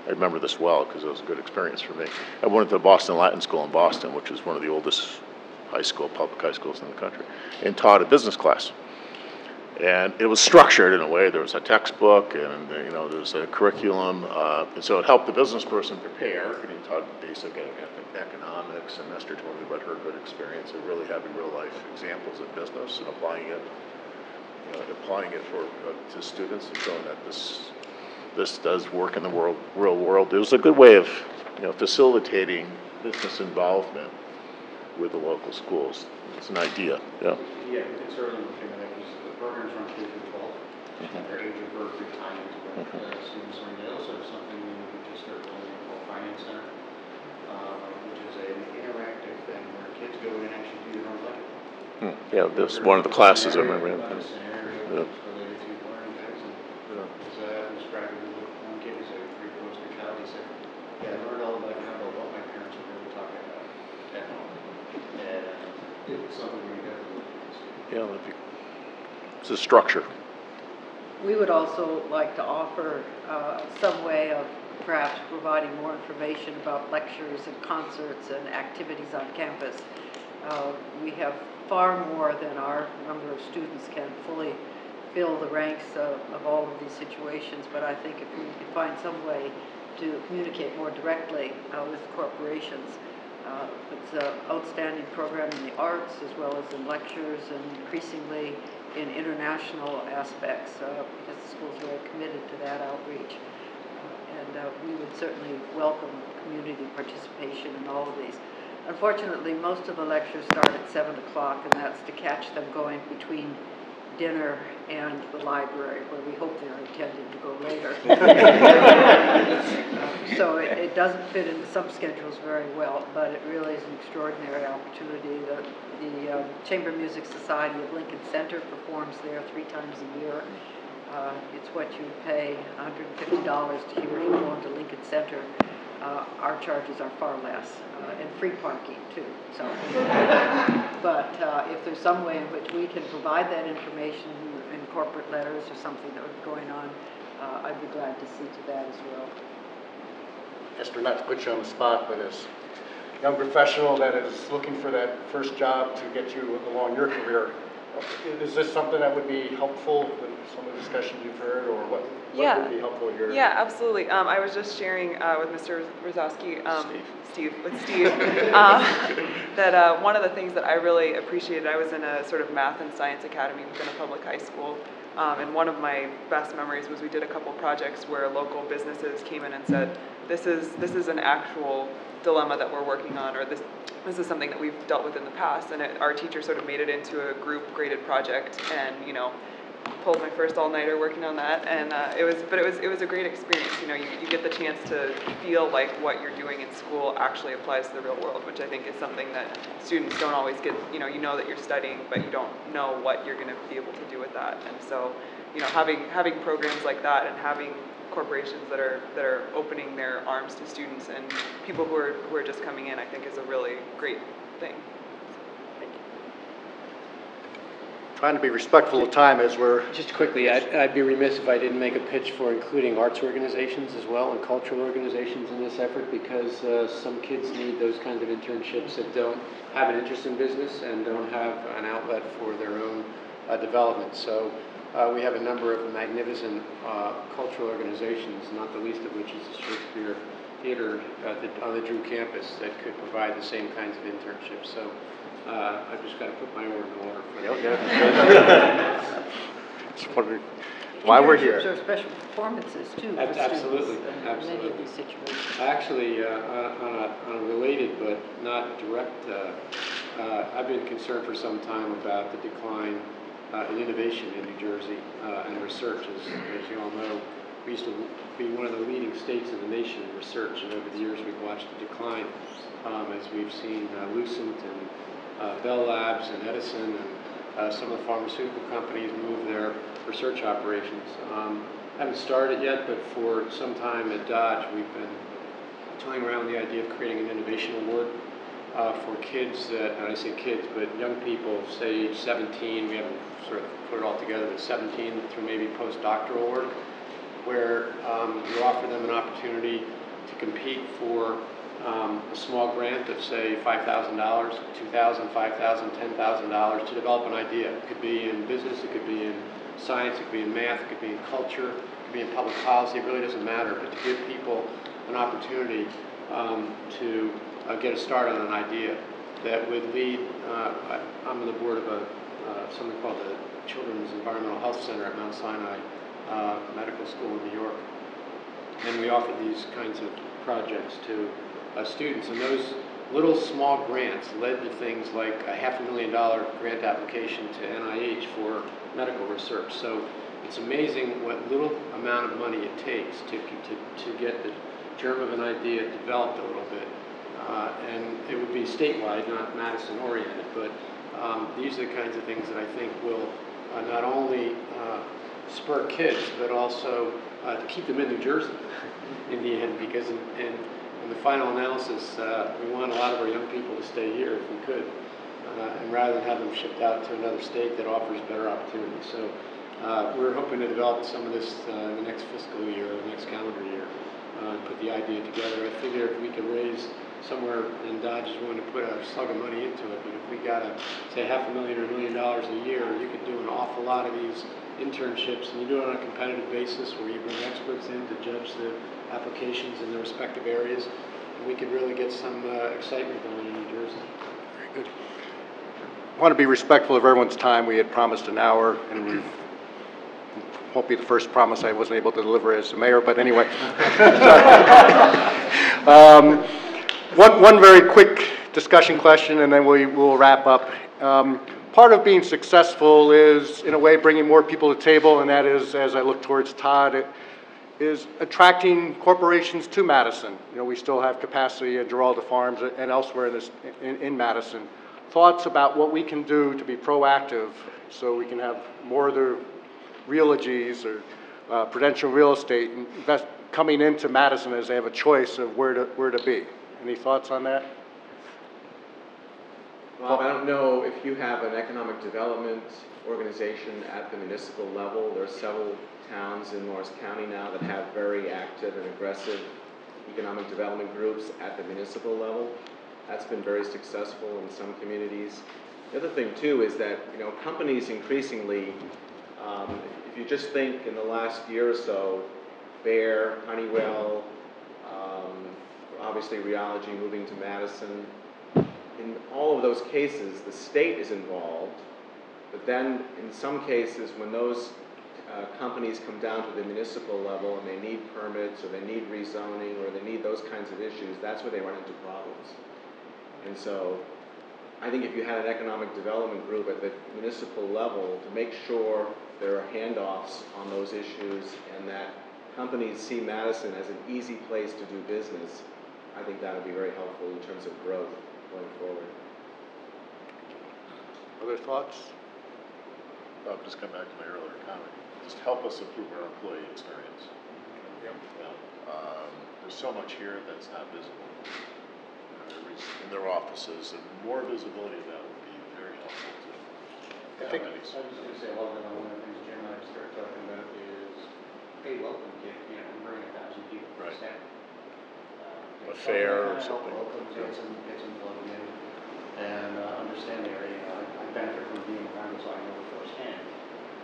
I remember this well because it was a good experience for me. I went to the Boston Latin School in Boston, which is one of the oldest public high schools in the country, and taught a business class. And it was structured in a way. There was a textbook, and there was a curriculum, and so it helped the business person prepare. And he taught basic economics, and Esther told me about her good experience of really having real life examples of business and applying it, to students and showing that this does work in the real world. It was a good way of facilitating business involvement with the local schools. It's an idea. Yeah, we can certainly look into that because the programs run K through 12, and their age of birth retirement with students. And they also have something we just started building called Finance Center, which is an interactive thing where kids go in and actually do their own budget. Yeah, this is one of the classes I remember. Scenario related to learning things, and describe it It's something we have to look into. It's a structure. We would also like to offer some way of perhaps providing more information about lectures and concerts and activities on campus. We have far more than our number of students can fully fill the ranks of all of these situations, but I think if we could find some way to communicate more directly with corporations. It's an outstanding program in the arts as well as in lectures and increasingly in international aspects because the school's very committed to that outreach. We would certainly welcome community participation in all of these. Unfortunately, most of the lectures start at 7 o'clock, and that's to catch them going between dinner and the library, where we hope they're intending to go later. So it doesn't fit into some schedules very well, but it really is an extraordinary opportunity. The Chamber Music Society of Lincoln Center performs there 3 times a year. It's what you pay $150 to hear if you go into Lincoln Center. Our charges are far less, and free parking too. So, but if there's some way in which we can provide that information in corporate letters or something that would be going on, I'd be glad to see to that as well. Esther, not to put you on the spot, but as a young professional that is looking for that first job to get you along your career, is this something that would be helpful with some of the discussions you've heard, or what would be helpful here? Yeah, absolutely. I was just sharing with Mr. Rosowski, Steve, that one of the things that I really appreciated, I was in a sort of math and science academy within a public high school, and one of my best memories was we did a couple projects where local businesses came in and said, this is an actual dilemma that we're working on, or this is something that we've dealt with in the past, and our teacher sort of made it into a group graded project, and pulled my first all-nighter working on that, and it was a great experience. You get the chance to feel like what you're doing in school actually applies to the real world, which I think is something that students don't always get. You know that you're studying, but you don't know what you're going to be able to do with that, and so having programs like that and having corporations that are opening their arms to students and people who are just coming in, I think is a really great thing. Trying to be respectful of time as we're... Just quickly, I'd be remiss if I didn't make a pitch for including arts organizations as well and cultural organizations in this effort, because some kids need those kinds of internships that don't have an interest in business and don't have an outlet for their own development. So we have a number of magnificent cultural organizations, not the least of which is the Shakespeare Theater on the Drew campus that could provide the same kinds of internships. So I've just got to put my order in order for that. Why we're here. Internships are special performances too. Absolutely, absolutely. Many of these situations. Actually, on a related but not direct, I've been concerned for some time about the decline in innovation in New Jersey and research. As you all know, we used to be one of the leading states in the nation in research, and over the years we've watched the decline as we've seen Lucent and Bell Labs and Madison and some of the pharmaceutical companies move their research operations. Haven't started yet, but for some time at Dodge we've been toying around with the idea of creating an innovation award for kids that, and I say kids, but young people, say age 17, we haven't sort of put it all together, but 17 through maybe postdoctoral work, where you offer them an opportunity to compete for a small grant of, say, $5,000, $2,000, $5,000, $10,000 to develop an idea. It could be in business, it could be in science, it could be in math, it could be in culture, it could be in public policy, it really doesn't matter, but to give people an opportunity to get a start on an idea that would lead, I'm on the board of something called the Children's Environmental Health Center at Mount Sinai Medical School in New York, and we offer these kinds of projects to students, and those little small grants led to things like a $500,000 grant application to NIH for medical research. So it's amazing what little amount of money it takes to get the germ of an idea developed a little bit. And it would be statewide, not Madison oriented, but these are the kinds of things that I think will not only spur kids, but also to keep them in New Jersey in the end, because in the final analysis, we want a lot of our young people to stay here if we could. and rather than have them shipped out to another state that offers better opportunities. So we're hoping to develop some of this in the next fiscal year, or next calendar year, and put the idea together. I figure if we could raise somewhere, and Dodge is willing to put a slug of money into it, but if we got say $500,000 or $1 million a year, you could do an awful lot of these internships, and you do it on a competitive basis where you bring experts in to judge the applications in the respective areas, and we could really get some excitement going in New Jersey. Very good. I want to be respectful of everyone's time. We had promised an hour, and we won't be the first promise I wasn't able to deliver as the mayor, but anyway. One very quick discussion question, and then we'll wrap up. Part of being successful is, in a way, bringing more people to the table, and that is, as I look towards Todd, is attracting corporations to Madison. You know, we still have capacity at Giralda Farms and elsewhere in Madison. Thoughts about what we can do to be proactive so we can have more of the Realogies or Prudential Real Estate coming into Madison as they have a choice of where to be. Any thoughts on that? Bob, I don't know if you have an economic development organization at the municipal level. There are several towns in Morris County now that have very active and aggressive economic development groups at the municipal level. That's been very successful in some communities. The other thing too is that, you know, companies increasingly, if you just think in the last year or so, Bayer, Honeywell, obviously Realogy moving to Madison, in all of those cases, the state is involved, but then in some cases, when those companies come down to the municipal level and they need permits or they need rezoning or they need those kinds of issues, that's where they run into problems. And so I think if you had an economic development group at the municipal level to make sure there are handoffs on those issues and that companies see Madison as an easy place to do business, I think that would be very helpful in terms of growth going forward. Other thoughts? I'll just come back to my earlier comment. Just help us improve our employee experience. Yep. There's so much here that's not visible in their offices, and more visibility of that would be very helpful to companies. I was going to say, well, one of the things Jim and I started talking about is, hey, welcome, kid, you know, we're bringing 1,000 people to Right. staff. A fair or something. Welcome, get some plugging in, and understand the area. You know, I benefit from being around, so I know it firsthand.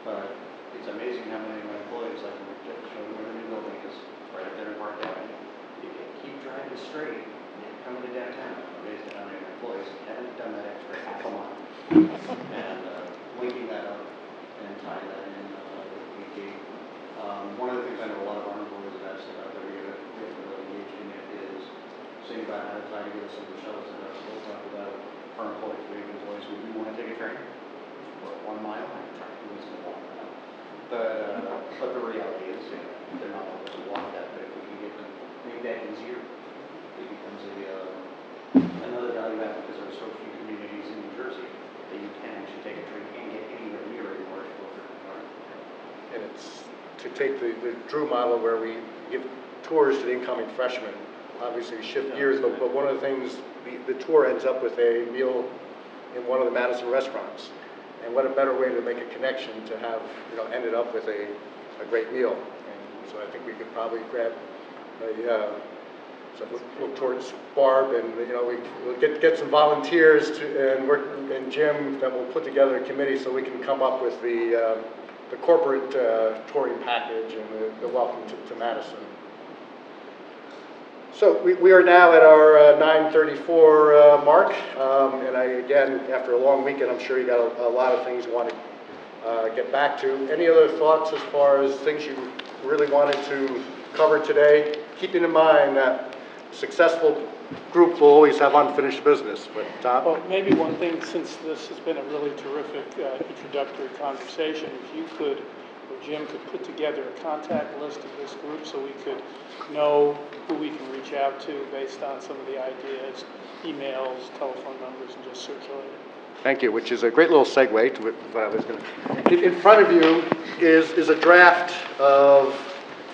But it's amazing how many of my employees, like, just show me where the new building is, right up there in Park Avenue. You can keep driving straight, coming to downtown. I'm amazed at how many of my employees haven't done that extra half a mile. And linking that up and tying that in with the one of the things I know a lot of our employees have asked about that we have really engaged in it is saying about how to tie together some of the shuttles that we'll talk about for employees. We have employees who do want to take a train for 1 mile, I'm trying to lose them 1 mile. But the reality is, you know, they're not able to walk that, but if we can get them, make that easier, it becomes another value add because there are so few communities in New Jersey that you can actually take a train and get anywhere near a large corporate environment. And it's to take the Drew model where we give tours to the incoming freshmen. Obviously, shift gears, but one of the things, the tour ends up with a meal in one of the Madison restaurants. And what a better way to make a connection to have, you know, ended up with a great meal. And so I think we could probably grab so look towards Barb, and you know we'll get some volunteers and Jim, that will put together a committee so we can come up with the corporate touring package and the welcome to Madison. So we are now at our 9:34 mark, and again, after a long weekend, I'm sure you got a lot of things you want to get back to. Any other thoughts as far as things you really wanted to cover today? Keeping in mind that a successful group will always have unfinished business. But Tom? Well, maybe one thing, since this has been a really terrific introductory conversation, if you could, or Jim could put together a contact list of this group so we could know who we can reach out to based on some of the ideas, emails, telephone numbers, and just circulate it. Thank you, which is a great little segue to what I was going to. In front of you is a draft of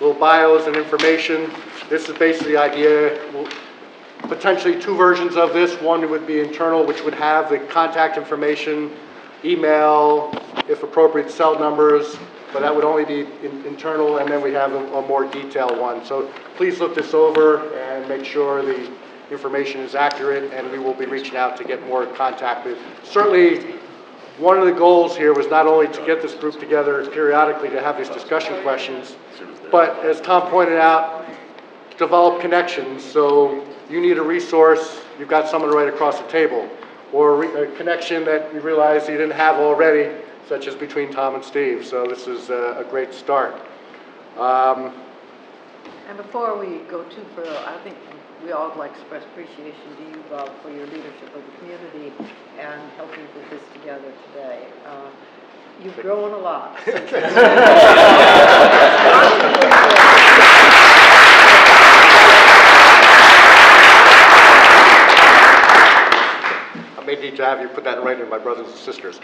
little bios and information. This is basically the idea. potentially 2 versions of this. One would be internal, which would have the contact information, email, if appropriate, cell numbers, but that would only be internal, and then we have a more detailed one. So please look this over and make sure the information is accurate, and we will be reaching out to get more contact with. Certainly, one of the goals here was not only to get this group together periodically to have these discussion questions, but as Tom pointed out, develop connections. So you need a resource, you've got someone right across the table, or a connection that you realize you didn't have already, such as between Tom and Steve. So this is a great start. And before we go too further, I think we all would like to express appreciation to you, Bob, for your leadership of the community and helping put this together today. You've grown a lot. I may need to have you put that right in my brothers and sisters.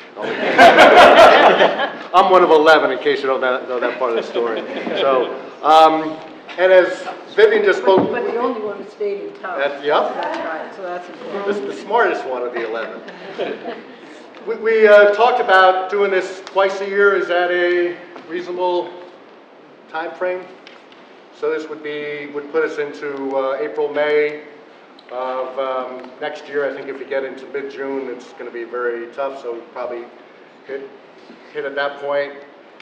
I'm one of 11, in case you don't know that part of the story. So, and as Vivian just spoke... But the only one who stayed in town. Yep. That's right, so that's important. The smartest one of the 11. We talked about doing this twice a year. Is that a reasonable time frame? So this would put us into April, May of next year. I think if you get into mid-June, it's going to be very tough, so we'll probably hit at that point.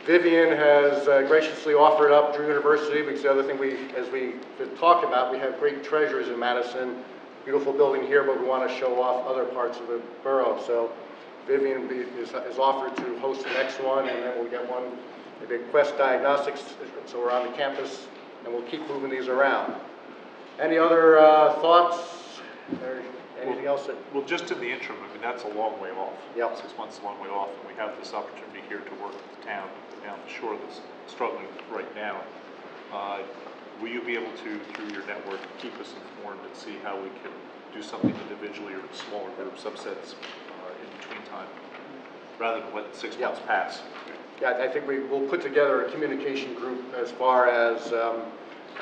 Vivian has graciously offered up Drew University, because the other thing as we talked about, we have great treasures in Madison, beautiful building here, but we want to show off other parts of the borough. So Vivian has offered to host the next one, and then we'll get one, maybe Quest Diagnostics, so we're on the campus, and we'll keep moving these around. Any other thoughts, or anything else? Well, just in the interim, I mean, that's a long way off. Yep. 6 months is a long way off, and we have this opportunity here to work with the town down the shore that's struggling right now. Will you be able to, through your network, keep us informed and see how we can do something individually or in smaller group subsets in between time, rather than let 6 months pass? Yeah, I think we'll put together a communication group as far as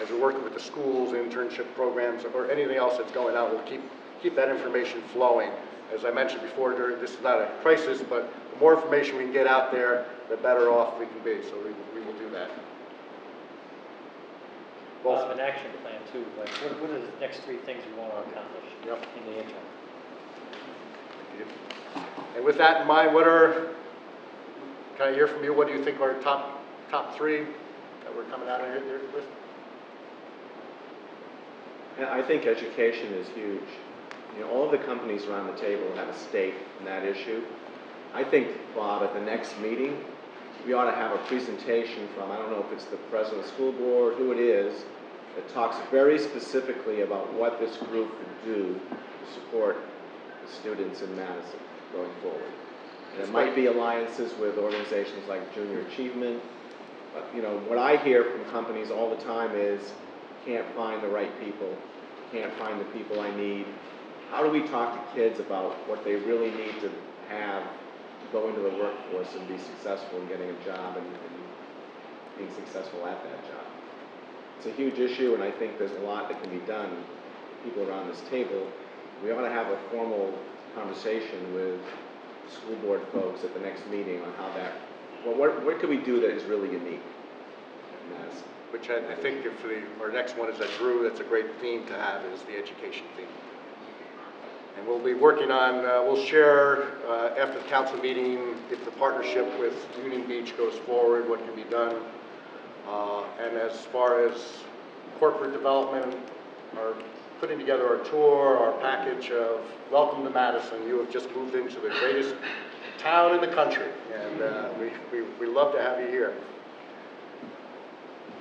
we're working with the schools, internship programs, or anything else that's going on. We'll keep that information flowing. As I mentioned before, this is not a crisis, but the more information we can get out there, the better off we can be. So we will do that. Well, an action plan too. Like, what are the next 3 things we want to accomplish in the interim? And with that in mind, can I hear from you? What do you think are top 3 that we're coming out of here with? I think education is huge. You know, all of the companies around the table have a stake in that issue. I think, Bob, at the next meeting, we ought to have a presentation from, I don't know if it's the president of the school board, who it is, that talks very specifically about what this group could do to support the students in Madison going forward. And it might be alliances with organizations like Junior Achievement. But, you know, what I hear from companies all the time is, can't find the right people, can't find the people I need. How do we talk to kids about what they really need to have to go into the workforce and be successful in getting a job and being successful at that job? It's a huge issue, and I think there's a lot that can be done. People around this table, we ought to have a formal conversation with school board folks at the next meeting on how that, well, what could we do that is really unique at Madison? Which I think our next one is at Drew. That's a great theme to have, is the education theme. And we'll be working on, we'll share after the council meeting if the partnership with Union Beach goes forward, what can be done. And as far as corporate development, our putting together our tour, our package of welcome to Madison. You have just moved into the greatest town in the country, and we love to have you here.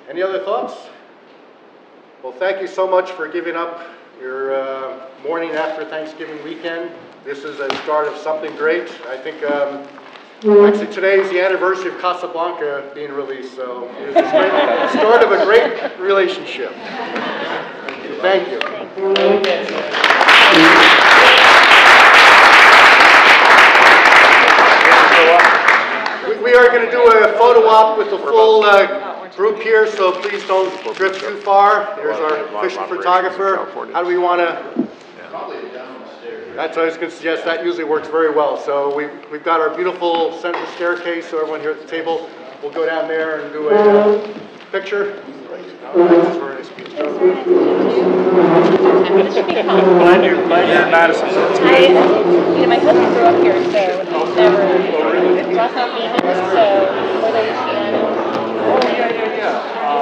Any other thoughts? Well, thank you so much for giving up your morning after Thanksgiving weekend. This is a start of something great. I think actually today is the anniversary of Casablanca being released, so it's the start of a great relationship. Thank you. We are going to do a photo op with the full group here, so please don't drift too far. There's our official photographer. How do we want to That's what I was going to suggest. That usually works very well. So we've got our beautiful center staircase, so everyone here at the table will go down there and do a picture. This is very nice to meet you. Glad you're in Madison. My husband grew up here, so he's never lost his so for the Oh, yeah.